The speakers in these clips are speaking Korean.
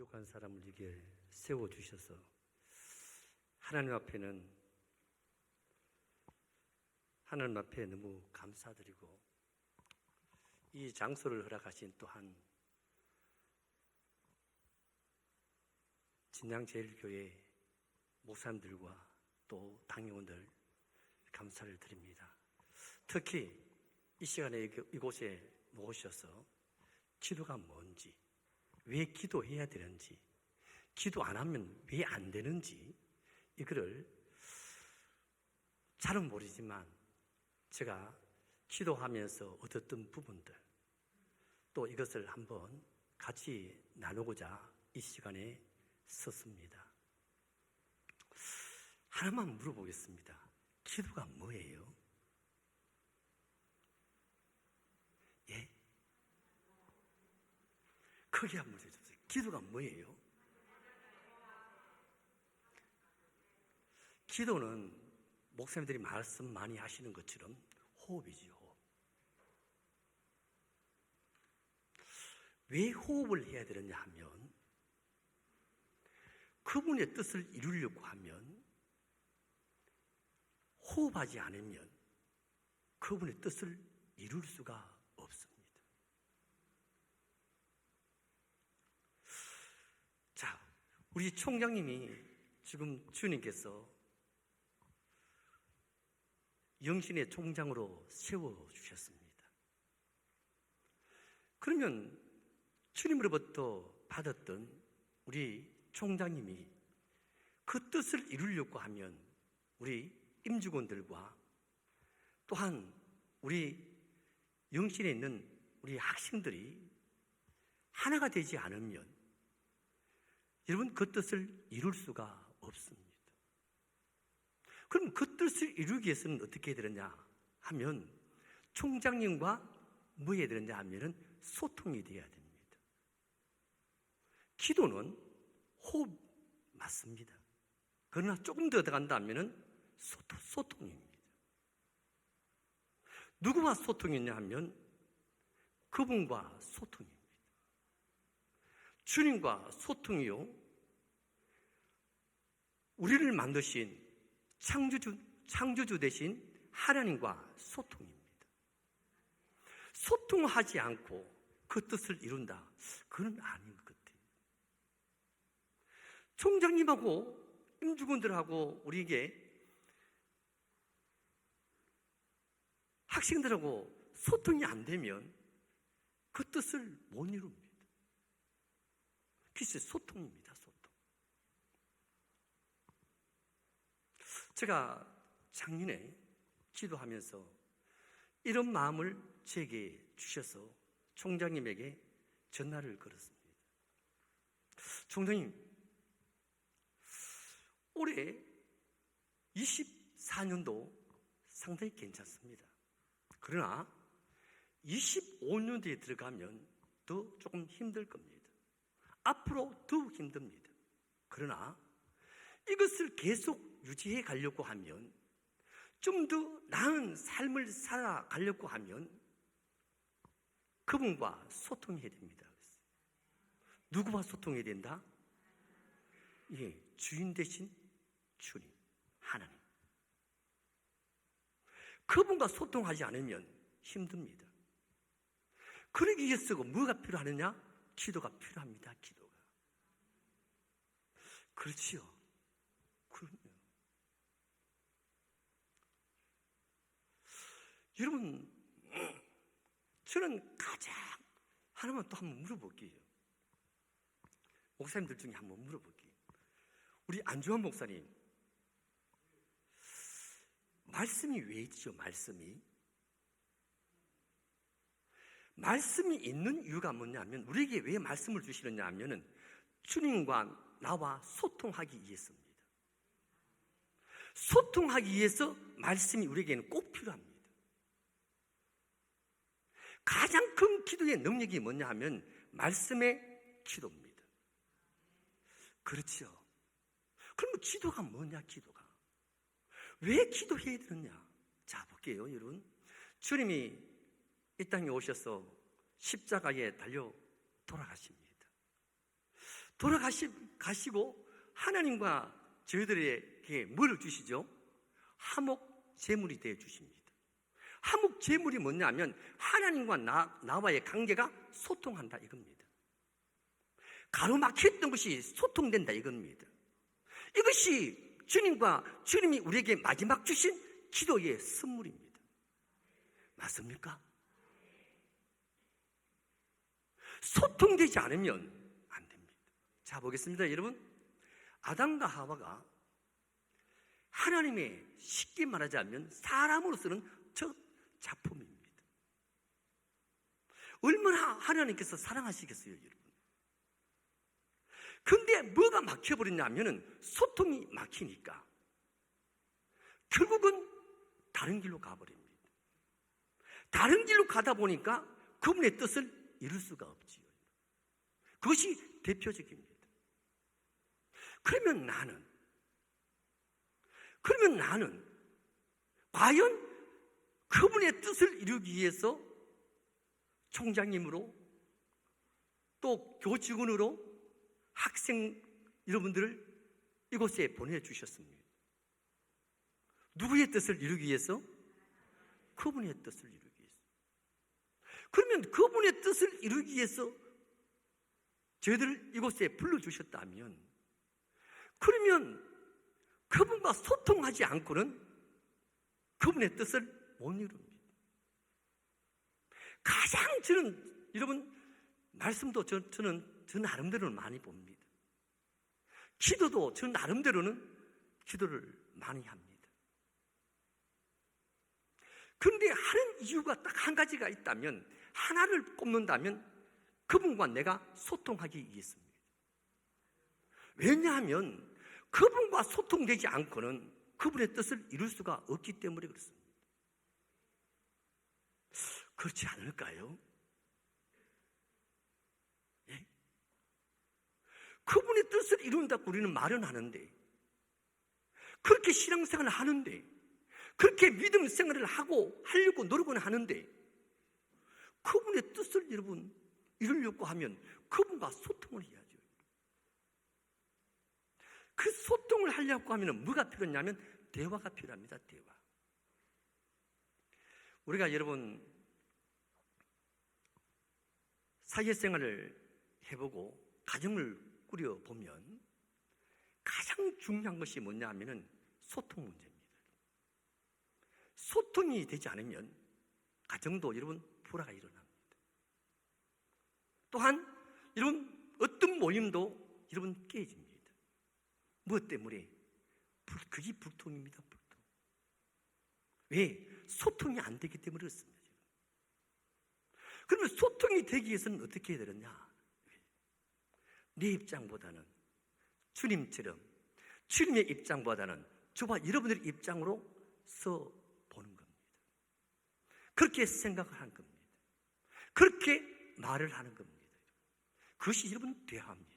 부족한 사람을 이게 세워주셔서 하나님 앞에 너무 감사드리고, 이 장소를 허락하신 또한 진양제일교회 목사님들과 또 당회원들 감사를 드립니다. 특히 이 시간에 이곳에 모셔서 기도가 뭔지, 왜 기도해야 되는지, 기도 안 하면 왜 안 되는지, 이거를 잘은 모르지만 제가 기도하면서 얻었던 부분들, 또 이것을 한번 같이 나누고자 이 시간에 섰습니다. 하나만 물어보겠습니다. 기도가 뭐예요? 예? 크게 한번 해주세요. 기도가 뭐예요? 기도는 목사님들이 말씀 많이 하시는 것처럼 호흡이지요, 호흡. 왜 호흡을 해야 되느냐 하면, 그분의 뜻을 이루려고 하면 호흡하지 않으면 그분의 뜻을 이룰 수가 없습니다. 자, 우리 총장님이 지금 주님께서 영신의 총장으로 세워주셨습니다. 그러면 주님으로부터 받았던 우리 총장님이 그 뜻을 이루려고 하면 우리 임직원들과 또한 우리 영신에 있는 우리 학생들이 하나가 되지 않으면 여러분 그 뜻을 이룰 수가 없습니다. 그럼 그 뜻을 이루기 위해서는 어떻게 해야 되느냐 하면 총장님과 뭐 해야 되느냐 하면은 소통이 돼야 됩니다. 기도는 호흡 맞습니다. 그러나 조금 더 들어간다 하면은 소통입니다. 누구와 소통이냐 하면 그분과 소통입니다. 주님과 소통이요, 우리를 만드신 창조주 되신 하나님과 소통입니다. 소통하지 않고 그 뜻을 이룬다, 그건 아닌 것 같아요. 총장님하고 임직원들하고 우리에게 학생들하고 소통이 안 되면 그 뜻을 못 이룹니다. 글쎄, 소통입니다, 소통. 제가 작년에 기도하면서 이런 마음을 제게 주셔서 총장님에게 전화를 걸었습니다. 총장님, 올해 24년도 상당히 괜찮습니다. 그러나 25년도에 들어가면 더 조금 힘들 겁니다. 앞으로 더욱 힘듭니다. 그러나 이것을 계속 유지해 가려고 하면, 좀 더 나은 삶을 살아가려고 하면 그분과 소통해야 됩니다. 누구와 소통해야 된다? 예, 주인 대신 주님, 하나님. 그분과 소통하지 않으면 힘듭니다. 그러기 위해서 뭐가 필요하느냐? 기도가 필요합니다. 기도가. 그렇지요. 그럼요. 여러분, 저는 가장 하나만 또 한번 물어볼게요. 목사님들 중에 한번 물어볼게요. 우리 안주환 목사님, 말씀이 왜 있죠? 말씀이 있는 이유가 뭐냐면, 우리에게 왜 말씀을 주시느냐 하면은 주님과 나와 소통하기 위해서입니다. 소통하기 위해서 말씀이 우리에게는 꼭 필요합니다. 가장 큰 기도의 능력이 뭐냐 하면 말씀의 기도입니다. 그렇죠. 그럼 기도가 뭐냐? 기도가 왜 기도해야 되느냐? 자, 볼게요, 여러분. 주님이 이 땅에 오셔서 십자가에 달려 돌아가십니다. 돌아가시고 하나님과 저희들에게 뭘 주시죠? 화목 제물이 되어 주십니다. 화목 제물이 뭐냐면 하나님과 나와의 관계가 소통한다 이겁니다. 가로막혔던 것이 소통된다 이겁니다. 이것이 주님이 우리에게 마지막 주신 기도의 선물입니다. 맞습니까? 소통되지 않으면 안 됩니다. 자, 보겠습니다. 여러분, 아담과 하와가 하나님의, 쉽게 말하자면 사람으로서는 첫 작품입니다. 얼마나 하나님께서 사랑하시겠어요, 여러분? 근데 뭐가 막혀버렸냐면은 소통이 막히니까 결국은 다른 길로 가버립니다. 다른 길로 가다 보니까 그분의 뜻을 이룰 수가 없지요. 그것이 대표적입니다. 그러면 나는 과연 그분의 뜻을 이루기 위해서 총장님으로 또 교직원으로 학생 여러분들을 이곳에 보내주셨습니다. 누구의 뜻을 이루기 위해서? 그분의 뜻을 이루기 위해서. 그러면 그분의 뜻을 이루기 위해서 저희들을 이곳에 불러주셨다면, 그러면 그분과 소통하지 않고는 그분의 뜻을 못 이룹니다. 가장 저는 여러분 말씀도 저는 저 나름대로는 많이 봅니다. 기도도 저 나름대로는 기도를 많이 합니다. 그런데 하는 이유가 딱 한 가지가 있다면, 하나를 꼽는다면 그분과 내가 소통하기 위해서입니다. 왜냐하면 그분과 소통되지 않고는 그분의 뜻을 이룰 수가 없기 때문에 그렇습니다. 그렇지 않을까요? 예? 그분의 뜻을 이룬다고 우리는 말은 하는데, 그렇게 신앙생활을 하는데, 그렇게 믿음 생활을 하려고 노력은 하는데, 그분의 뜻을 여러분 이루려고 하면 그분과 소통을 해야죠. 그 소통을 하려고 하면 뭐가 필요하냐면 대화가 필요합니다. 대화. 우리가 여러분 사회생활을 해보고 가정을 꾸려보면 가장 중요한 것이 뭐냐 하면은 소통 문제입니다. 소통이 되지 않으면 가정도 여러분 불화가 일어납니다. 또한 여러분 어떤 모임도 여러분 깨집니다. 무엇 때문에? 그게 불통입니다. 불통. 왜? 소통이 안 되기 때문에 그렇습니다. 그러면 소통이 되기 위해서는 어떻게 해야 되느냐? 내 입장보다는 주님처럼, 주님의 입장보다는 저와 여러분들의 입장으로서 보는 겁니다. 그렇게 생각을 하는 겁니다. 그렇게 말을 하는 겁니다. 그것이 여러분 대화입니다.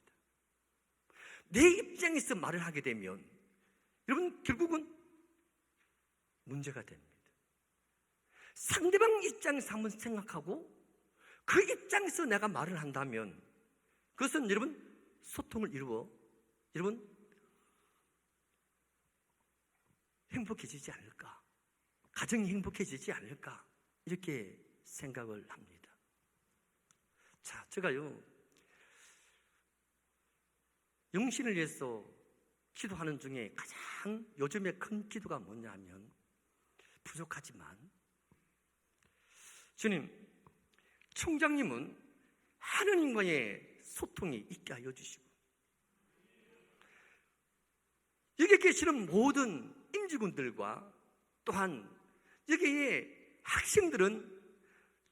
내 입장에서 말을 하게 되면 여러분 결국은 문제가 됩니다. 상대방 입장에서 한번 생각하고 그 입장에서 내가 말을 한다면 그것은 여러분 소통을 이루어 여러분 행복해지지 않을까? 가정이 행복해지지 않을까? 이렇게 생각을 합니다. 자, 제가요 영신을 위해서 기도하는 중에 가장 요즘에 큰 기도가 뭐냐 하면, 부족하지만 주님, 총장님은 하느님과의 소통이 있게 하여 주시고, 여기 계시는 모든 임직원들과 또한 여기에 학생들은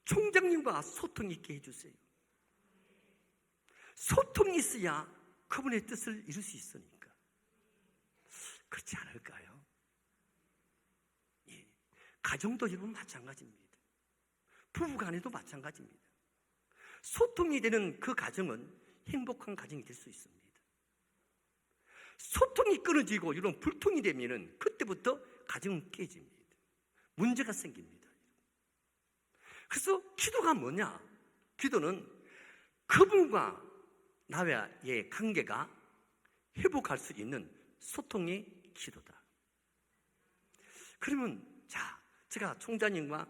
총장님과 소통이 있게 해주세요. 소통이 있어야 그분의 뜻을 이룰 수 있으니까. 그렇지 않을까요? 예. 가정도 여러분 마찬가지입니다. 부부간에도 마찬가지입니다. 소통이 되는 그 가정은 행복한 가정이 될 수 있습니다. 소통이 끊어지고 이런 불통이 되면은 그때부터 가정은 깨집니다. 문제가 생깁니다. 그래서 기도가 뭐냐? 기도는 그분과 나와의 관계가 회복할 수 있는 소통의 기도다. 그러면 자, 제가 총장님과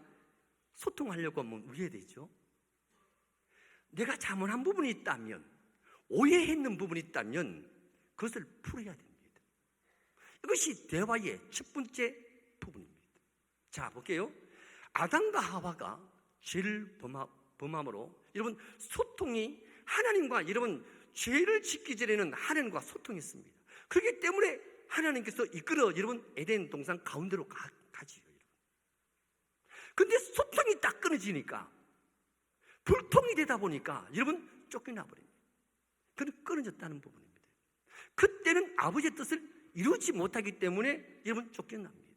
소통하려고 하면 어떻게 되죠? 내가 잘못한 부분이 있다면, 오해했는 부분이 있다면 그것을 풀어야 됩니다. 이것이 대화의 첫 번째 부분입니다. 자, 볼게요. 아담과 하와가 죄를 범함으로 여러분 소통이 하나님과 여러분 죄를 짓기 전에는 하나님과 소통했습니다. 그렇기 때문에 하나님께서 이끌어 여러분 에덴 동산 가운데로 가지요. 근데 소통이 딱 끊어지니까 불통이 되다 보니까 여러분 쫓겨나 버립니다. 그건 끊어졌다는 부분입니다. 그때는 아버지의 뜻을 이루지 못하기 때문에 여러분 쫓겨납니다.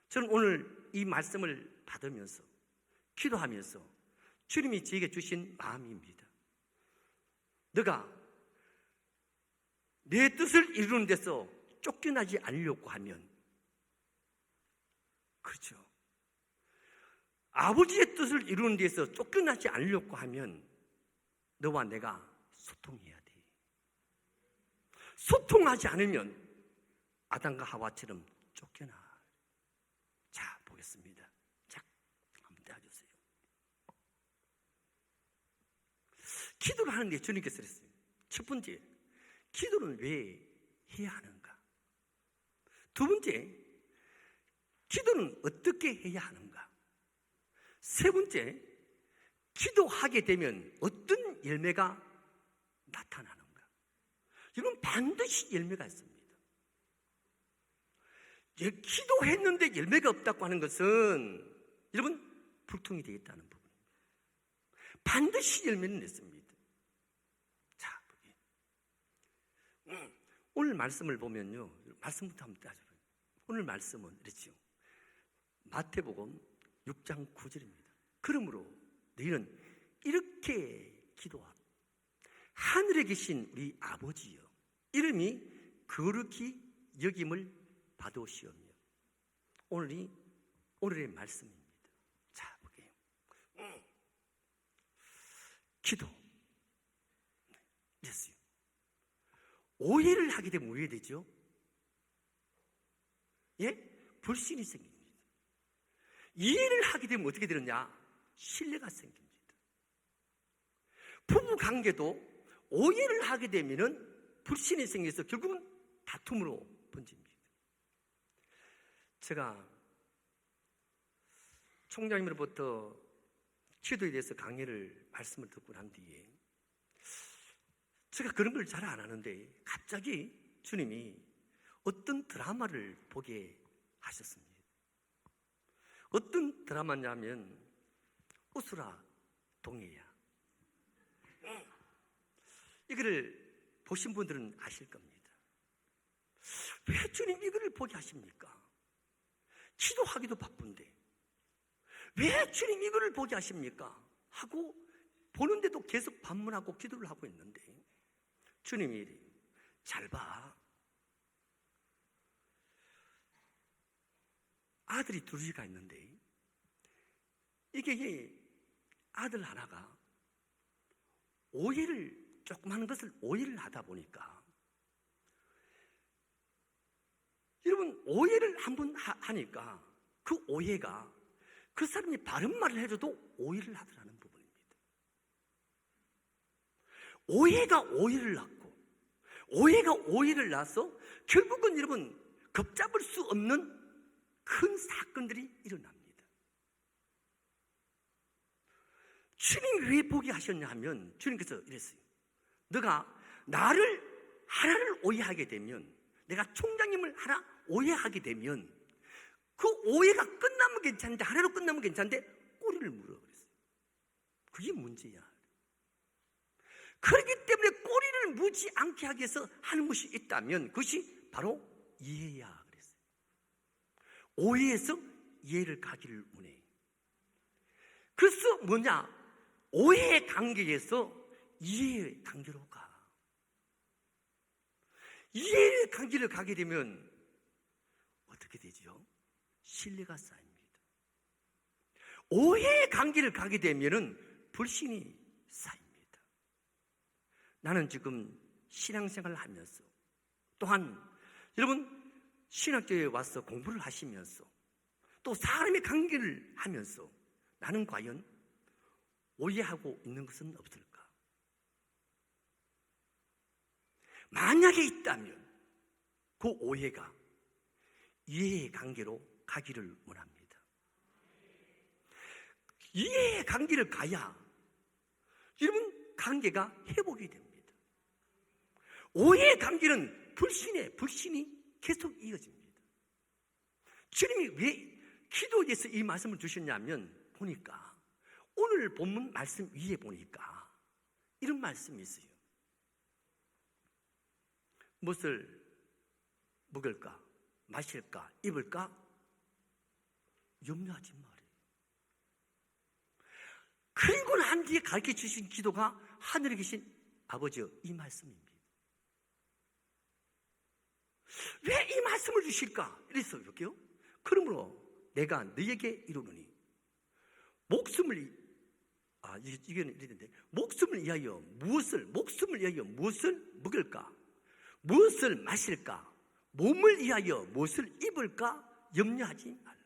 저는 오늘 이 말씀을 받으면서 기도하면서 주님이 저에게 주신 마음입니다. 너가 내 뜻을 이루는 데서 쫓겨나지 않으려고 하면, 그렇죠, 아버지의 뜻을 이루는 데서 쫓겨나지 않으려고 하면 너와 내가 소통해야 돼. 소통하지 않으면 아담과 하와처럼 쫓겨나. 자, 보겠습니다. 자, 한번 떼어주세요. 기도를 하는데 주님께서 그랬어요. 첫 번째, 기도는 왜 해야 하는가? 두 번째, 기도는 어떻게 해야 하는가? 세 번째, 기도하게 되면 어떤 열매가 나타나는가? 이건 반드시 열매가 있습니다. 기도했는데 열매가 없다고 하는 것은 여러분 불통이 되겠다는 부분입니다. 반드시 열매는 냈습니다. 자, 오늘 말씀을 보면요, 말씀부터 한번 따져봐요. 오늘 말씀은 그렇죠, 마태복음 6장 9절입니다. 그러므로 너희는 이렇게 기도하라. 하늘에 계신 우리 아버지여, 이름이 거룩히 여김을 받으시오며. 오늘의 말씀입니다. 자, 볼게요. 기도. 됐어요. 오해를 하게 되면 왜 되죠? 예? 불신이 생깁니다. 이해를 하게 되면 어떻게 되느냐? 신뢰가 생깁니다. 부부 관계도 오해를 하게 되면은 불신이 생겨서 결국은 다툼으로 번집니다. 제가 총장님으로부터 기도에 대해서 말씀을 듣고 난 뒤에 제가 그런 걸 잘 안 하는데 갑자기 주님이 어떤 드라마를 보게 하셨습니다. 어떤 드라마냐면 웃으라 동해야. 이거를 보신 분들은 아실 겁니다. 왜 주님 이거를 보게 하십니까? 기도하기도 바쁜데 왜 주님 이거를 보게 하십니까? 하고 보는데도 계속 반문하고 기도를 하고 있는데 주님이 잘 봐. 아들이 둘이가 있는데 이게 아들 하나가 조그마한 것을 오해를 하다 보니까 여러분 오해를 한번 하니까 그 오해가 그 사람이 바른 말을 해줘도 오해를 하더라는 부분입니다. 오해가 오해를 낳고 오해가 오해를 낳아서 결국은 여러분 걷잡을 수 없는 큰 사건들이 일어납니다. 주님이 왜 보게 하셨냐 하면 주님께서 이랬어요. 너가 하나를 오해하게 되면, 내가 총장님을 하나 오해하게 되면 그 오해가 끝나면 괜찮은데, 하나로 끝나면 괜찮은데 꼬리를 물어 그랬어요. 그게 문제야. 그렇기 때문에 꼬리를 무지 않게 하기 위해서 하는 것이 있다면 그것이 바로 이해야 그랬어요. 오해에서 이해를 가기를 원해. 그래서 뭐냐? 오해의 관계에서 이해의 관계로 가. 이해의 관계를 가게 되면 어떻게 되죠? 신뢰가 쌓입니다. 오해의 관계를 가게 되면은 불신이 쌓입니다. 나는 지금 신앙생활을 하면서 또한 여러분 신학교에 와서 공부를 하시면서 또 사람의 관계를 하면서 나는 과연 오해하고 있는 것은 없을까? 만약에 있다면 그 오해가 이해의 관계로 가기를 원합니다. 이해의 관계를 가야 여러분 관계가 회복이 됩니다. 오해의 관계는 불신이 계속 이어집니다. 주님이 왜 기도에서 이 말씀을 주셨냐면 보니까 오늘 본문 말씀 위에 보니까 이런 말씀이 있어요. 무엇을 먹을까, 마실까, 입을까 염려하지 말아요. 그리고 난 뒤에 가르쳐 주신 기도가 하늘에 계신 아버지여 이 말씀입니다. 왜 이 말씀을 주실까? 이래서 이렇게요. 그러므로 내가 너에게 이르노니 이게는 이랬는데 목숨을 위하여 무엇을 먹을까? 무엇을 마실까? 몸을 위하여 무엇을 입을까? 염려하지 말라.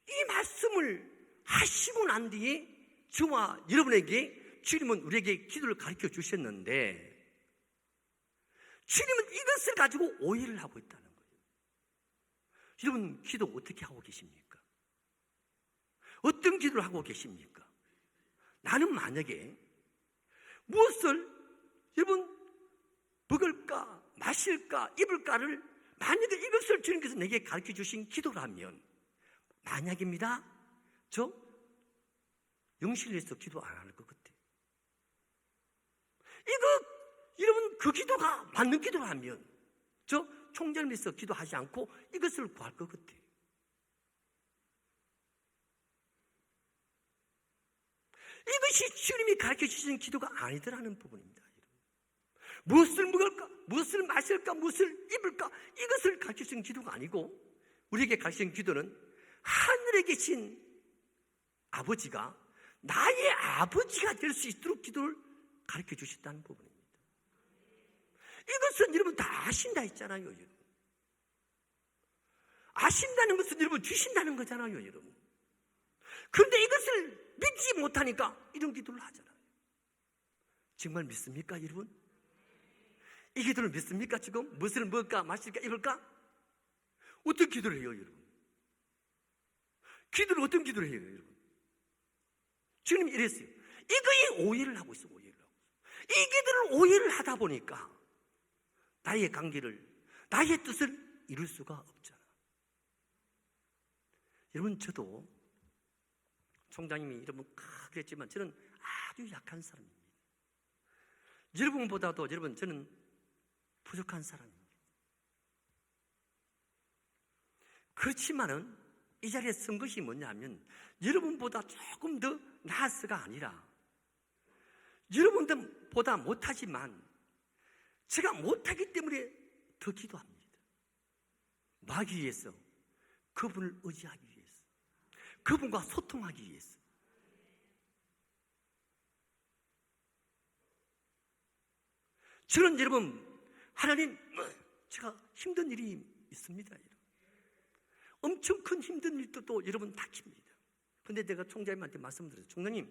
이 말씀을 하시고 난 뒤에 저와 여러분에게 주님은 우리에게 기도를 가르쳐 주셨는데 주님은 이것을 가지고 오해를 하고 있다는 거예요. 여러분 기도 어떻게 하고 계십니까? 어떤 기도를 하고 계십니까? 나는 만약에 무엇을 여러분 먹을까, 마실까, 입을까를 만약에 이것을 주님께서 내게 가르쳐 주신 기도라면 만약입니다. 저 영실에서 기도 안 할 것 같아요. 이거 여러분 그 기도가 맞는 기도라면 저 총장님에서 기도하지 않고 이것을 구할 것 같아요. 이것이 주님이 가르쳐 주신 기도가 아니더라는 부분입니다. 무엇을 먹을까? 무엇을 마실까? 무엇을 입을까? 이것을 가르쳐 주신 기도가 아니고 우리에게 가르쳐 주신 기도는 하늘에 계신 아버지가 나의 아버지가 될 수 있도록 기도를 가르쳐 주셨다는 부분입니다. 이것은 여러분 다 아신다 했잖아요, 여러분. 아신다는 것은 여러분 주신다는 거잖아요, 여러분. 그런데 이것을 믿지 못하니까 이런 기도를 하잖아요. 정말 믿습니까, 여러분? 이 기도를 믿습니까, 지금? 무엇을 먹을까, 마실까, 입을까? 어떤 기도를 해요, 여러분? 기도를 어떤 기도를 해요, 여러분? 주님이 이랬어요. 이거에 오해를 하고 있어요, 오해를 하고 있어요. 이 기도를 오해를 하다 보니까 나의 관계를, 나의 뜻을 이룰 수가 없잖아. 여러분, 저도 총장님이 여러분 그랬지만 저는 아주 약한 사람입니다. 여러분보다도 여러분 저는 부족한 사람입니다. 그렇지만은 이 자리에 쓴 것이 뭐냐면 여러분보다 조금 더 나았어가 아니라 여러분들보다 못하지만 제가 못하기 때문에 더 기도합니다. 뭐 하기 위해서? 그분을 의지하기 위해서, 그분과 소통하기 위해서. 저는 여러분 하나님 제가 힘든 일이 있습니다. 엄청 큰 힘든 일도 또 여러분 닥칩니다. 그런데 내가 총장님한테 말씀드렸어요. 총장님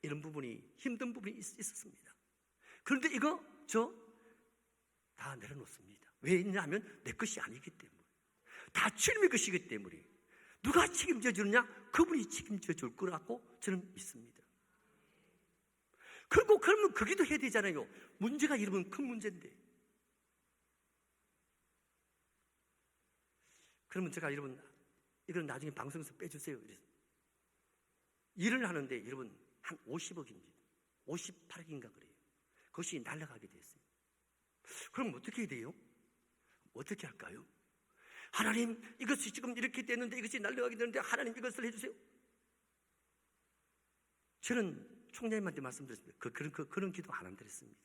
이런 부분이 힘든 부분이 있었습니다. 그런데 이거 저 다 내려놓습니다. 왜냐하면 내 것이 아니기 때문에, 다 주님의 것이기 때문에 누가 책임져 주느냐? 그분이 책임져 줄 거라고 저는 믿습니다. 그리고 그러면 그 기도 해야 되잖아요. 문제가 여러분 큰 문제인데. 그러면 제가 여러분 이걸 나중에 방송에서 빼주세요. 그래서 일을 하는데 여러분 한 50억입니다. 58억인가 그래요. 그것이 날아가게 됐어요. 그럼 어떻게 해야 돼요? 어떻게 할까요? 하나님 이것이 지금 이렇게 됐는데 이것이 날아가게 되는데 하나님 이것을 해주세요. 저는 총장님한테 말씀드렸습니다. 그런 기도 안 한다랬습니다.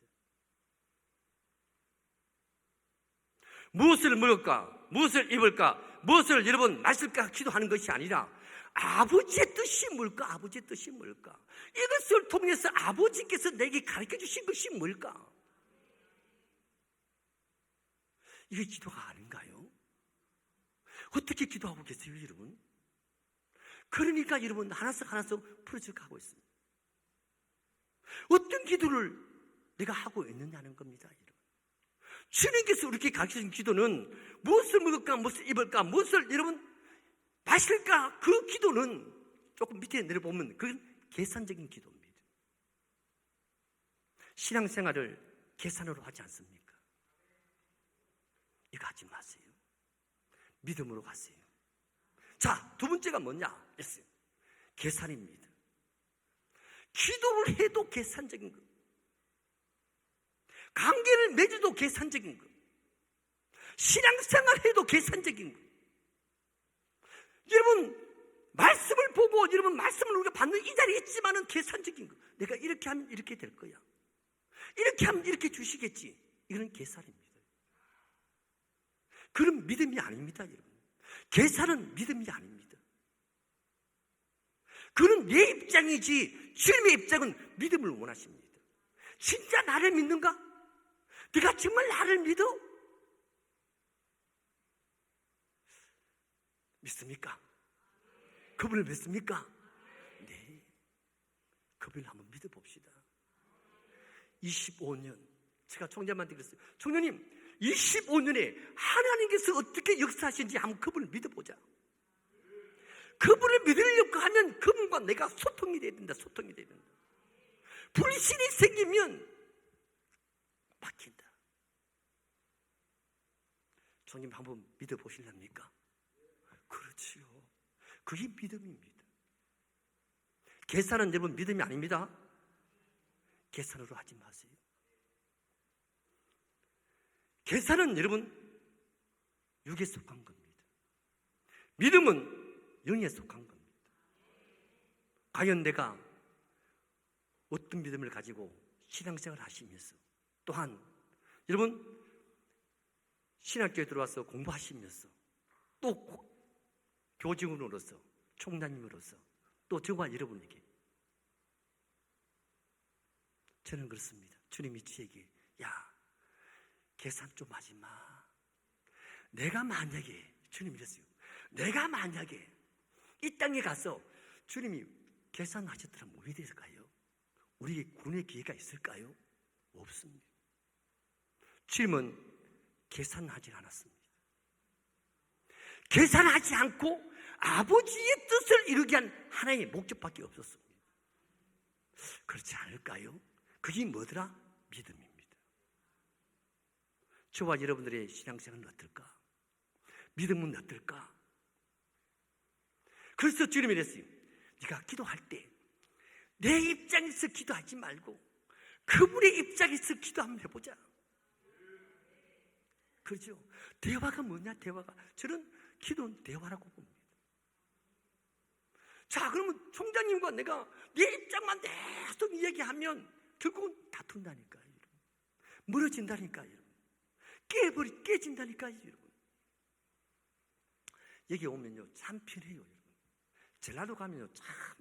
무엇을 먹을까? 무엇을 입을까? 무엇을 여러분 마실까? 기도하는 것이 아니라 아버지의 뜻이 뭘까? 아버지의 뜻이 뭘까? 이것을 통해서 아버지께서 내게 가르쳐 주신 것이 뭘까? 이게 기도가 아닌가요? 어떻게 기도하고 계세요, 여러분? 그러니까 여러분 하나씩 풀어져 가고 있습니다. 어떤 기도를 내가 하고 있느냐는 겁니다, 여러분. 주님께서 우리에게 가르쳐준 기도는 무엇을 먹을까, 무엇을 입을까, 무엇을 여러분 마실까, 그 기도는 조금 밑에 내려보면 그건 계산적인 기도입니다. 신앙생활을 계산으로 하지 않습니까? 이거 하지 마세요. 믿음으로 가세요. 자, 두 번째가 뭐냐? 계산입니다. 기도를 해도 계산적인 것, 관계를 맺어도 계산적인 것, 신앙생활 해도 계산적인 것. 여러분 말씀을 보고 여러분 말씀을 우리가 받는 이 자리에 있지만은 계산적인 것. 내가 이렇게 하면 이렇게 될 거야, 이렇게 하면 이렇게 주시겠지. 이거는 계산입니다. 그런 믿음이 아닙니다, 여러분. 계산은 믿음이 아닙니다. 그는 내 입장이지 주님의 입장은 믿음을 원하십니다. 진짜 나를 믿는가? 네가 정말 나를 믿어? 믿습니까? 그분을 믿습니까? 네, 그분을 한번 믿어봅시다. 25년 제가 총장님한테 그랬어요. 총장님, 25년에 하나님께서 어떻게 역사하시는지 한번 그분을 믿어보자. 그분을 믿으려고 하면 그분과 내가 소통이 돼야 된다. 소통이 돼야 된다. 불신이 생기면 막힌다. 주님 한번 믿어보실랍니까? 그렇지요. 그게 믿음입니다. 계산은 여러분 믿음이 아닙니다. 계산으로 하지 마세요. 계산은 여러분 육에 속한 겁니다. 믿음은 영에 속한 겁니다. 과연 내가 어떤 믿음을 가지고 신앙생활을 하시면서, 또한 여러분 신학교에 들어와서 공부하시면서, 또 교직원으로서, 총장님으로서, 또 저와 여러분에게 저는 그렇습니다. 주님이 저에게 야, 계산 좀 하지 마. 내가 만약에, 주님이 이랬어요. 내가 만약에 이 땅에 가서 주님이 계산하셨더라면 뭐 됐을까요? 우리에게 군의 기회가 있을까요? 없습니다. 주님은 계산하지 않았습니다. 계산하지 않고 아버지의 뜻을 이루게 한 하나의 목적밖에 없었습니다. 그렇지 않을까요? 그게 뭐더라? 믿음입니다. 저와 여러분들의 신앙생활은 어떨까? 믿음은 어떨까? 그래서 주님이 이랬어요. 네가 기도할 때 내 입장에서 기도하지 말고 그분의 입장에서 기도 한번 해보자. 그렇죠? 대화가 뭐냐? 대화가, 저는 기도는 대화라고 봅니다. 자, 그러면 총장님과 내가 내 입장만 계속 이야기하면 결국은 다툰다니까요. 멀어진다니까요. 깨진다니까요, 여러분. 여기 오면요 참 편해요, 여러분. 전라도 가면요 참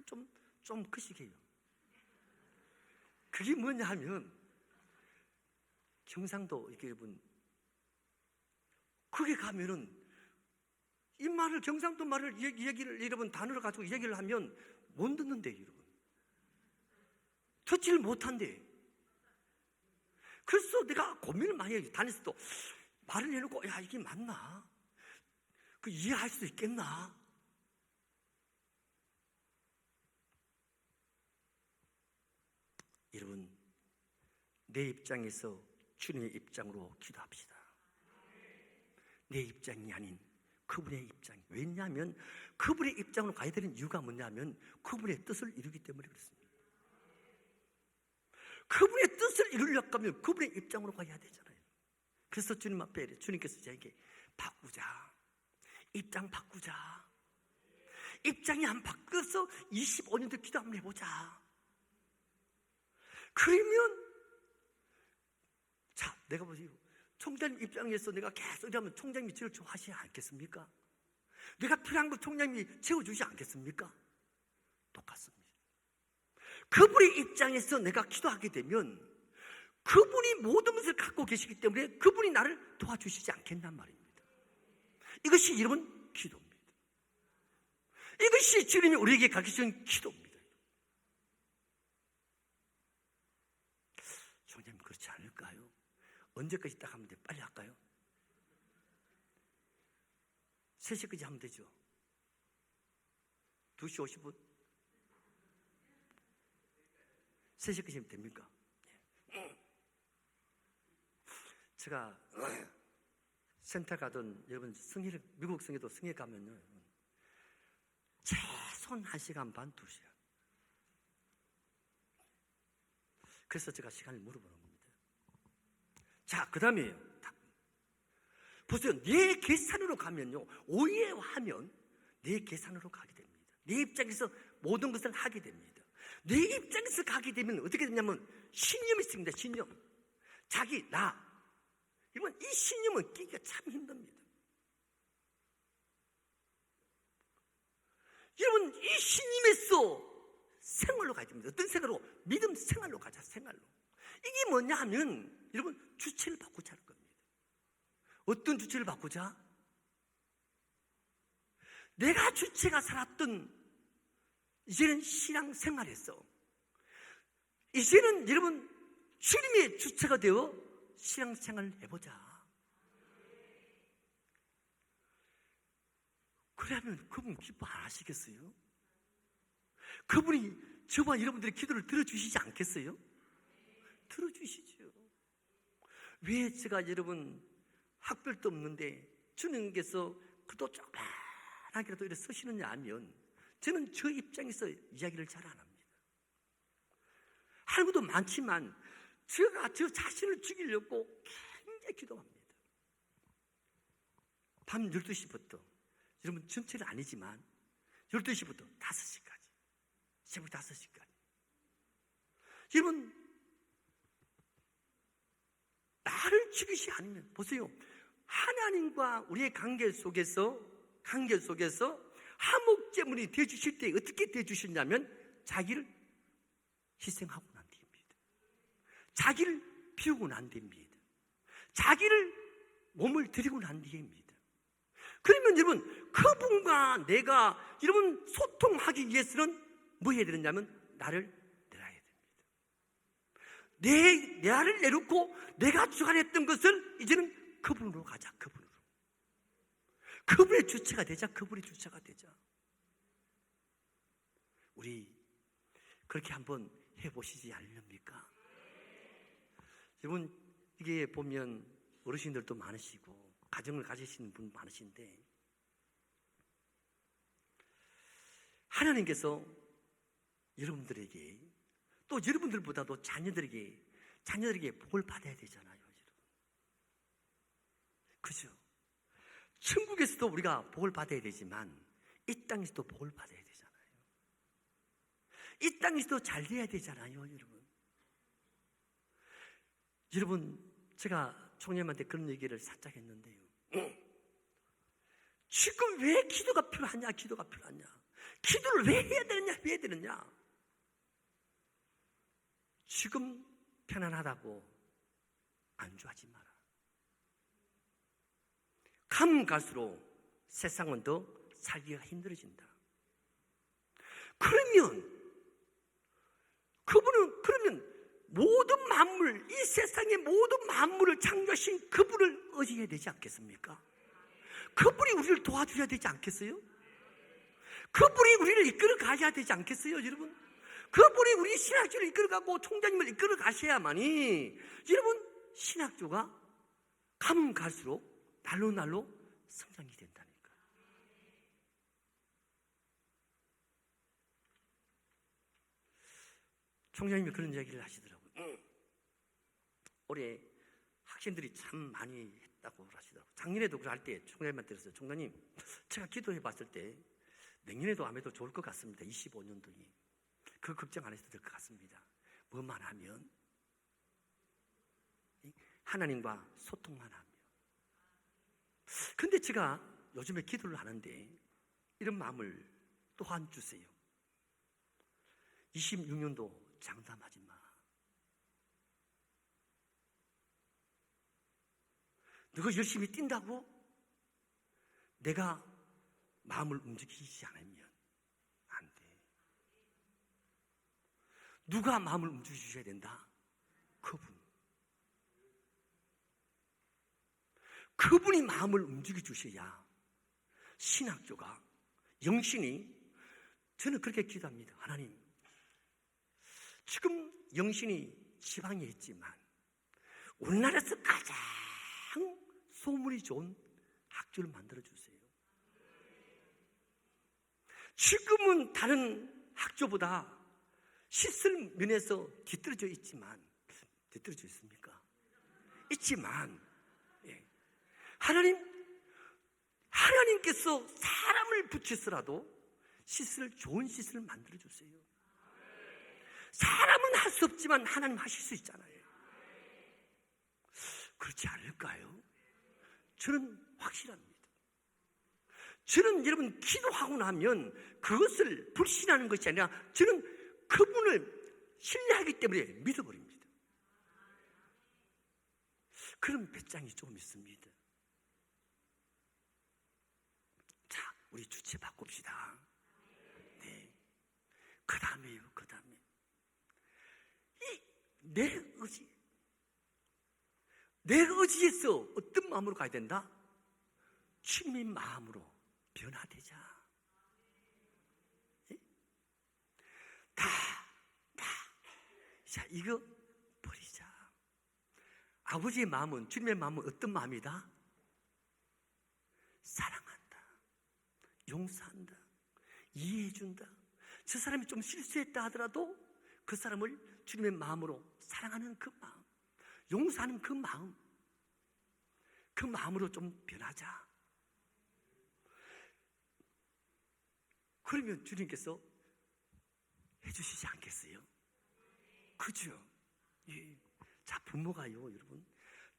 좀 거시기해요. 그게 뭐냐 하면 경상도 이렇게 여러분, 거기 가면은 이 말을, 경상도 말을 얘기를 여러분 단어를 가지고 얘기를 하면 못 듣는데, 여러분 듣지를 못한대. 그래서 내가 고민을 많이 해요. 다녔어도 말을 해놓고 야, 이게 맞나? 그 이해할 수 있겠나? 여러분, 내 입장에서 주님의 입장으로 기도합시다. 내 입장이 아닌 그분의 입장. 왜냐하면 그분의 입장으로 가야 되는 이유가 뭐냐면 그분의 뜻을 이루기 때문에 그렇습니다. 그분의 뜻을 이루려고 하면 그분의 입장으로 가야 되잖아요. 그래서 주님 앞에 주님께서 저에게 바꾸자, 입장 바꾸자, 입장이 안 바뀌어서 25년도 기도 한번 해보자. 그러면 자, 내가 보세요. 총장님 입장에서 내가 계속 이러면 총장님이 저를 좋아하시지 않겠습니까? 내가 필요한 거 총장님이 채워주지 않겠습니까? 똑같습니다. 그분의 입장에서 내가 기도하게 되면 그분이 모든 것을 갖고 계시기 때문에 그분이 나를 도와주시지 않겠단 말입니다. 이것이 여러분 기도입니다. 이것이 주님이 우리에게 가르치신 기도입니다. 총장님 그렇지 않을까요? 언제까지 딱 하면 돼? 빨리 할까요? 3시까지 하면 되죠. 2시 50분? 3시까지 하면 됩니까? 제가 센터 가던 여러분 승희를 미국 승희도 승희 가면요 최소한 1시간 반, 2시간. 그래서 제가 시간을 물어보는 겁니다. 자, 그 다음에 보세요. 내 계산으로 가면요, 오해하면 내 계산으로 가게 됩니다. 내 입장에서 모든 것을 하게 됩니다. 내 입장에서 가게 되면 어떻게 되냐면 신념이 있습니다. 신념. 자기, 나. 이건 이 신념은 끼기가 참 힘듭니다. 여러분, 이 신념에서 생활로 가야 됩니다. 어떤 생활로? 믿음 생활로 가자, 생활로. 이게 뭐냐 하면 여러분 주체를 바꾸자 할 겁니다. 어떤 주체를 바꾸자? 내가 주체가 살았던 이제는 신앙 생활에서 이제는 여러분 주님의 주체가 되어 신앙 생활을 해보자. 그러면 그분 기뻐 안 하시겠어요? 그분이 저와 여러분들의 기도를 들어주시지 않겠어요? 들어주시죠. 왜 제가 여러분 학별도 없는데 주님께서 그도 조그만하게라도 이렇게 쓰시느냐 하면 저는 저 입장에서 이야기를 잘 안 합니다. 할 것도 많지만 제가 저 자신을 죽이려고 굉장히 기도합니다. 밤 12시부터 여러분 전체는 아니지만 12시부터 5시까지 새벽 5시까지 여러분 나를 죽이지 않으면 보세요. 하나님과 우리의 관계 속에서 화목제물이 되어주실 때 어떻게 되어주셨냐면 자기를 희생하고 난 뒤입니다. 자기를 비우고 난 뒤입니다. 자기를 몸을 드리고 난 뒤입니다. 그러면 여러분 그분과 내가 여러분 소통하기 위해서는 뭐 해야 되느냐면 나를 내려야 됩니다. 나를 내놓고 내가 주관했던 것을 이제는 그분으로 가자. 그분의 주체가 되자. 그분의 주체가 되자. 우리 그렇게 한번 해보시지 않습니까? 여러분 이게 보면 어르신들도 많으시고 가정을 가지시는 분 많으신데 하나님께서 여러분들에게 또 여러분들보다도 자녀들에게 복을 받아야 되잖아요. 여러분. 그죠? 천국에서도 우리가 복을 받아야 되지만 이 땅에서도 복을 받아야 되잖아요. 이 땅에서도 잘 돼야 되잖아요. 여러분 제가 총장님한테 그런 얘기를 살짝 했는데요. 지금 왜 기도가 필요하냐? 기도를 왜 해야 되느냐? 지금 편안하다고 안주하지 마라. 가면 갈수록 세상은 더 살기가 힘들어진다. 그러면 모든 만물, 이 세상의 모든 만물을 창조하신 그분을 의지해야 되지 않겠습니까? 그분이 우리를 도와줘야 되지 않겠어요? 그분이 우리를 이끌어 가야 되지 않겠어요, 여러분? 그분이 우리 신학교를 이끌어가고 총장님을 이끌어 가셔야만이 여러분 신학교가 가면 갈수록 날로 성장이 된다니까. 총장님이 그런 이야기를 하시더라고요. 올해 학생들이 참 많이 했다고 하시더라고요. 작년에도 그걸 할 때 총장님한테 들었어요. 총장님, 제가 기도해 봤을 때 내년에도 안 해도 좋을 것 같습니다. 25년도에. 그 걱정 안 해도 될 것 같습니다. 뭐만 하면? 하나님과 소통만 하면. 근데 제가 요즘에 기도를 하는데 이런 마음을 또한 주세요. 26년도 장담하지 마. 너가 열심히 뛴다고 내가 마음을 움직이지 않으면 안 돼. 누가 마음을 움직여주셔야 된다? 그분이 마음을 움직여주셔야 신학교가, 영신이, 저는 그렇게 기도합니다. 하나님, 지금 영신이 지방에 있지만 우리나라에서 가장 소문이 좋은 학교를 만들어주세요. 지금은 다른 학교보다 시설 면에서 뒤떨어져 있지만, 뒤떨어져 있습니까? 있지만, 하나님께서 사람을 붙여서라도 좋은 시설을 만들어주세요. 사람은 할 수 없지만 하나님 하실 수 있잖아요. 그렇지 않을까요? 저는 확실합니다. 저는 여러분 기도하고 나면 그것을 불신하는 것이 아니라 저는 그분을 신뢰하기 때문에 믿어버립니다. 그런 배짱이 좀 있습니다. 자, 우리 주체 바꿉시다. 네. 그 다음에요. 내 의지에서 어떤 마음으로 가야 된다? 주님의 마음으로 변화되자. 예? 자, 이거 버리자. 아버지의 마음은, 주님의 마음은 어떤 마음이다? 사랑한다, 용서한다, 이해해준다. 저 사람이 좀 실수했다 하더라도 그 사람을 주님의 마음으로 사랑하는 그 마음, 용서하는 그 마음, 그 마음으로 좀 변하자. 그러면 주님께서 해주시지 않겠어요? 그죠? 예. 자, 부모가요, 여러분,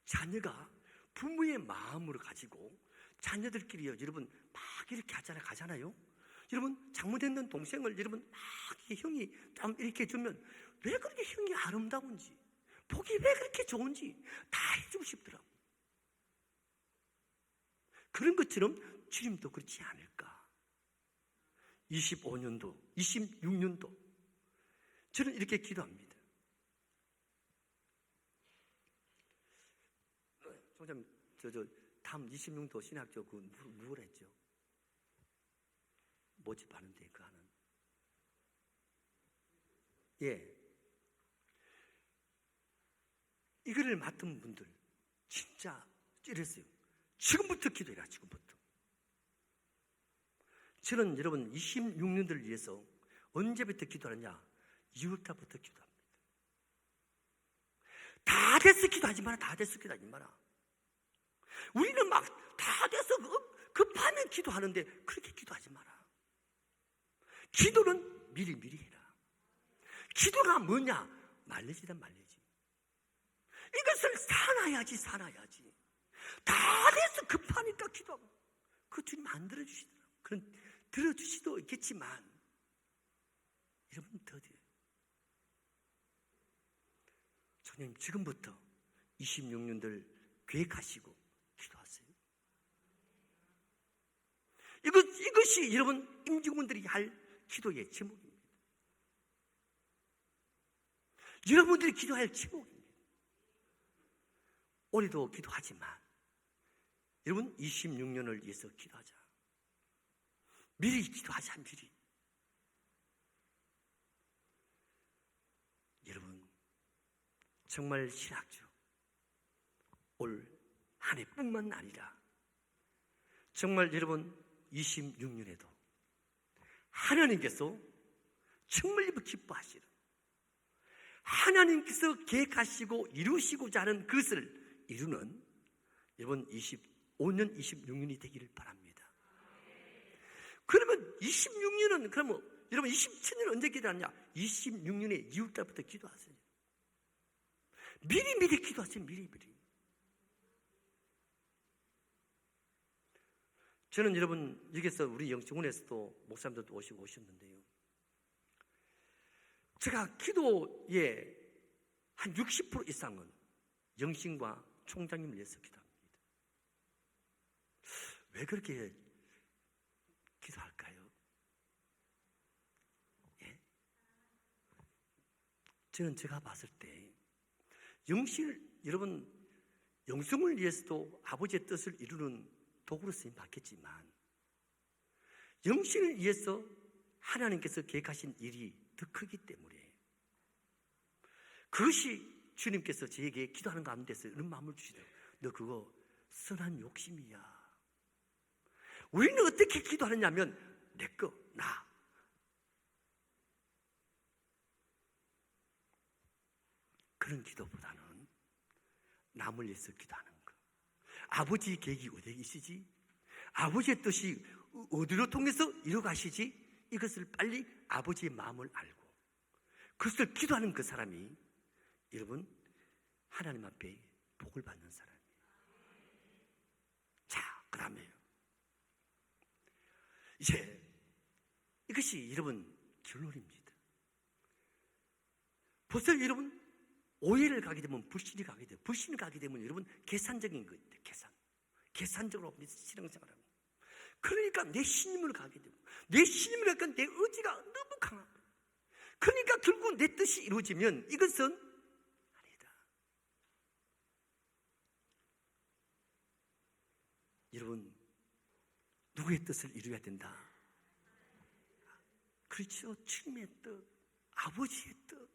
자녀가 부모의 마음으로 가지고 자녀들끼리요, 여러분 막 이렇게 가잖아요. 여러분, 장모되는 동생을 여러분 막 형이 좀 이렇게 해주면 왜 그렇게 형이 아름다운지, 복이 왜 그렇게 좋은지 다 해주고 싶더라고. 그런 것처럼 주님도 그렇지 않을까? 25년도, 26년도 저는 이렇게 기도합니다. 총장님, 다음 26년도 신학교 뭘 했죠? 모집하는데 그 하는. 예. 이거를 맡은 분들 진짜 이랬어요. 지금부터 기도해라. 지금부터. 저는 여러분 26년들을 위해서 언제부터 기도하느냐? 2월달부터 기도합니다. 다 됐어 기도하지 마라. 다 됐어 기도하지 마라. 우리는 막 다 돼서 급하면 기도하는데 그렇게 기도하지 마라. 기도는 미리 해라. 기도가 뭐냐? 말려지다 말려지. 이것을 사놔야지. 다 돼서 급하니까 기도하고. 그 주님 안 들어주시더라고요. 그런 들어주시도 있겠지만 여러분 더뎌요. 주님 지금부터 26년들 계획하시고 기도하세요. 이것이 여러분 임직원들이 할 기도의 제목입니다. 여러분들이 기도할 제목입니다. 올해도 기도하지만 여러분 26년을 위해서 기도하자. 미리 기도하자. 미리. 여러분 정말 신학교 올 한 해뿐만 아니라 정말 여러분 26년에도 하나님께서 정말 기뻐하시는, 하나님께서 계획하시고 이루시고자 하는 그것을 이루는 여러분 25년, 26년이 되기를 바랍니다. 그러면 26년은 그러면 여러분 27년 언제 기도하냐? 26년에 2월달부터 기도하세요. 미리 기도하세요. 미리. 저는 여러분 여기서 우리 영증원에서도 목사님들도 오시고 오셨는데요, 제가 기도에 한 60% 이상은 영신과 총장님을 위해서 기도합니다. 왜 그렇게 기도할까요? 예? 저는 제가 봤을 때 여러분 영성을 위해서도 아버지의 뜻을 이루는 도구로 쓰임 받겠지만, 영신을 위해서 하나님께서 계획하신 일이 더 크기 때문에, 그것이 주님께서 저에게 기도하는 가운데서 이런 마음을 주시더라고요. 너 그거 선한 욕심이야. 우리는 어떻게 기도하느냐면 내 거, 나. 그런 기도보다는 남을 위해서 기도하는 거. 아버지의 계획이 어디에 계시지? 아버지의 뜻이 어디로 통해서 이루어가시지? 이것을 빨리 아버지의 마음을 알고 그것을 기도하는 그 사람이 여러분 하나님 앞에 복을 받는 사람이에요. 자, 그 다음에요, 이제 이것이 여러분 결론입니다. 벌써 여러분 오해를 가게 되면 불신이 가게 돼요. 불신이 가게 되면 여러분 계산적인 거예요. 계산적으로 신앙생활하는. 그러니까 내 신임을 가게 되고, 내 신임을 가니까 내 의지가 너무 강한 거예요. 그러니까 결국 내 뜻이 이루어지면 이것은 아니다. 여러분 누구의 뜻을 이루어야 된다? 그렇죠. 주님의 뜻, 아버지의 뜻,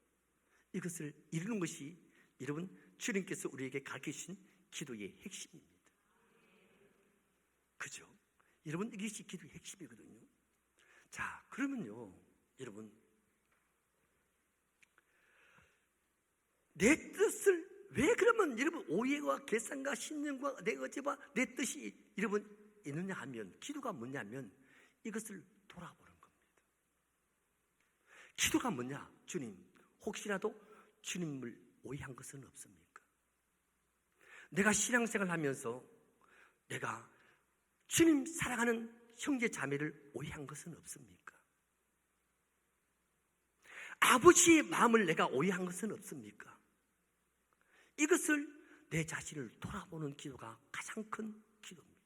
이것을 이루는 것이 여러분 주님께서 우리에게 가르치신 기도의 핵심입니다. 그죠? 여러분 이것이 기도의 핵심이거든요. 자, 그러면요 여러분, 내 뜻을 왜 그러면 여러분 오해와 계산과 신념과 내 의지와 내 뜻이 여러분 있느냐 하면, 기도가 뭐냐면 이것을 돌아보는 겁니다. 기도가 뭐냐? 주님, 혹시라도 주님을 오해한 것은 없습니까? 내가 신앙생활 하면서 내가 주님 사랑하는 형제 자매를 오해한 것은 없습니까? 아버지의 마음을 내가 오해한 것은 없습니까? 이것을 내 자신을 돌아보는 기도가 가장 큰 기도입니다.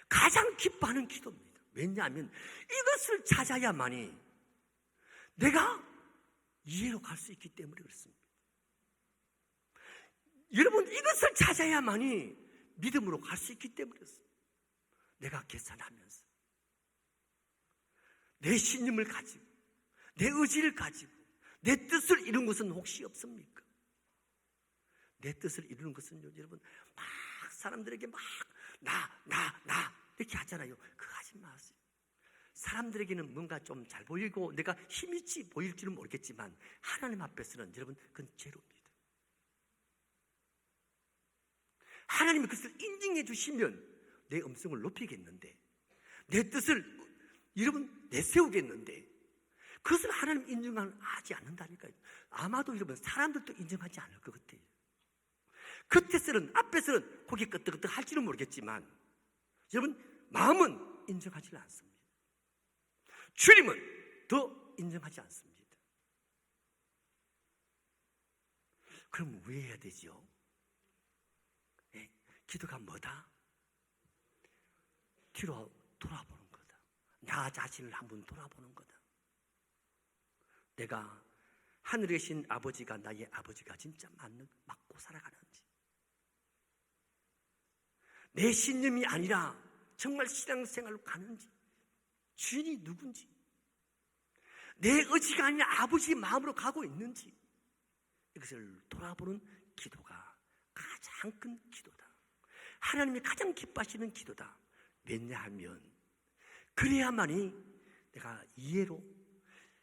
가장 기뻐하는 기도입니다. 왜냐하면 이것을 찾아야만이 내가 이해로 갈 수 있기 때문에 그렇습니다. 여러분 이것을 찾아야만이 믿음으로 갈 수 있기 때문에 그렇습니다. 내가 계산하면서 내 신념을 가지고 내 의지를 가지고 내 뜻을 이룬 것은 혹시 없습니까? 내 뜻을 이루는 것은요 여러분 막 사람들에게 막 나 이렇게 하잖아요. 그거 하지 마세요. 사람들에게는 뭔가 좀 잘 보이고 내가 힘있지 보일지는 모르겠지만 하나님 앞에서는 여러분 그건 죄로입니다. 하나님이 그것을 인정해 주시면 내 음성을 높이겠는데, 내 뜻을 여러분 내세우겠는데, 그것을 하나님 인정하지 않는다니까요. 아마도 여러분 사람들도 인정하지 않을 것 같아요. 겉에서는 앞에서는 고개 끄덕끄덕 할지는 모르겠지만 여러분 마음은 인정하지 않습니다. 주님은 더 인정하지 않습니다. 그럼 왜 해야 되죠? 네, 기도가 뭐다? 뒤로 돌아보는 거다. 나 자신을 한번 돌아보는 거다. 내가 하늘에 계신 아버지가 나의 아버지가 진짜 맞고 살아가는지, 내 신념이 아니라 정말 신앙생활로 가는지, 주인이 누군지, 내 의지가 아니라 아버지의 마음으로 가고 있는지, 이것을 돌아보는 기도가 가장 큰 기도다. 하나님이 가장 기뻐하시는 기도다. 왜냐하면 그래야만이 내가 이해로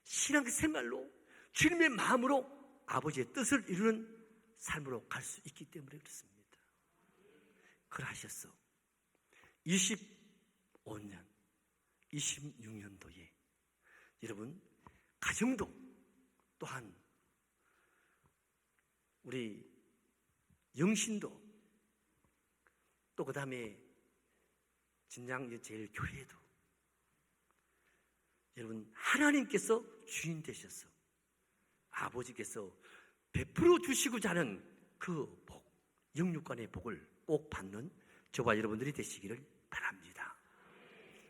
신앙생활로 주님의 마음으로 아버지의 뜻을 이루는 삶으로 갈 수 있기 때문에 그렇습니다. 그러하셨어. 25년, 26년도에 여러분 가정도 또한 우리 영신도 또 그 다음에 진작 제일 교회도 여러분 하나님께서 주인 되셔서 아버지께서 베풀어 주시고자 하는 그 복, 영육간의 복을 꼭 받는 저와 여러분들이 되시기를 바랍니다.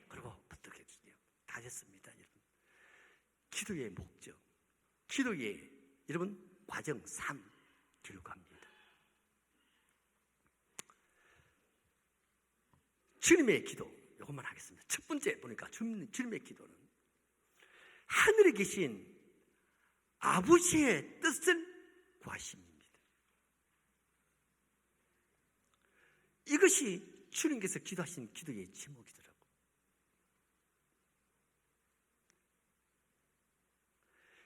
그리고 부탁해주세요. 다 됐습니다, 여러분. 기도의 목적, 기도의 여러분 과정 3 기록합니다. 주님의 기도, 이것만 하겠습니다. 첫 번째 보니까 주님의 기도는 하늘에 계신 아버지의 뜻을 구하십니다. 이것이 주님께서 기도하신 기도의 제목이더라고요.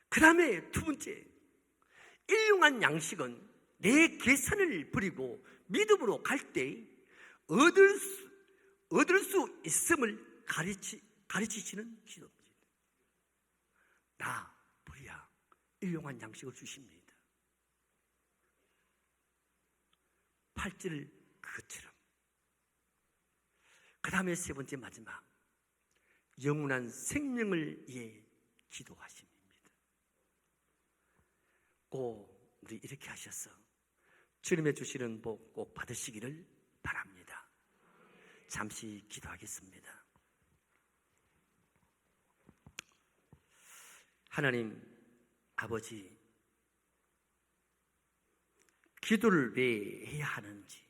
그 다음에 두 번째, 일용한 양식은 내 계산을 버리고 믿음으로 갈 때 얻을 수 있음을 가르치시는 기도입니다. 나 버려야 일용한 양식을 주십니다. 8절 그것처럼. 그 다음에 세 번째 마지막, 영원한 생명을 위해 기도하십니다. 꼭 우리 이렇게 하셔서 주님의 주시는 복 꼭 받으시기를 바랍니다. 잠시 기도하겠습니다. 하나님 아버지, 기도를 왜 해야 하는지,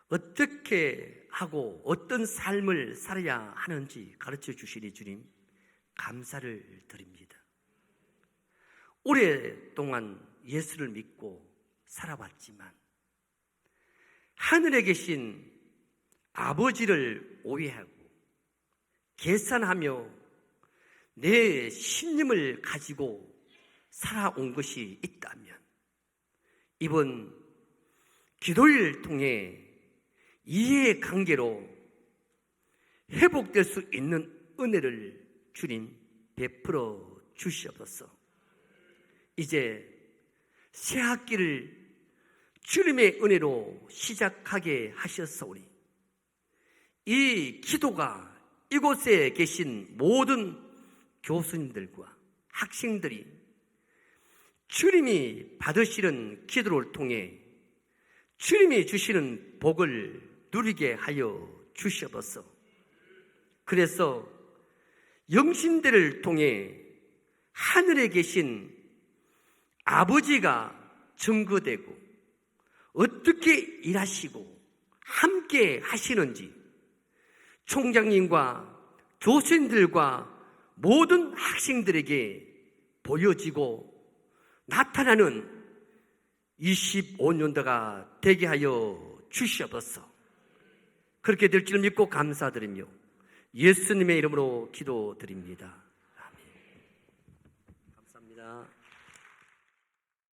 어떻게 하고 어떤 삶을 살아야 하는지 가르쳐 주시니 주님 감사를 드립니다. 오랫동안 예수를 믿고 살아왔지만 하늘에 계신 아버지를 오해하고 계산하며 내 신념을 가지고 살아온 것이 있다면 이번 기도를 통해 이해관계로 회복될 수 있는 은혜를 주님 베풀어 주시옵소서. 이제 새 학기를 주님의 은혜로 시작하게 하셨사오니 이 기도가 이곳에 계신 모든 교수님들과 학생들이 주님이 받으시는 기도를 통해 주님이 주시는 복을 누리게 하여 주시옵소서. 그래서 영신대를 통해 하늘에 계신 아버지가 증거되고 어떻게 일하시고 함께 하시는지 총장님과 교수님들과 모든 학생들에게 보여지고 나타나는 25년도가 되게 하여 주시옵소서. 그렇게 될 줄 믿고 감사드리며 예수님의 이름으로 기도드립니다. 아멘. 감사합니다.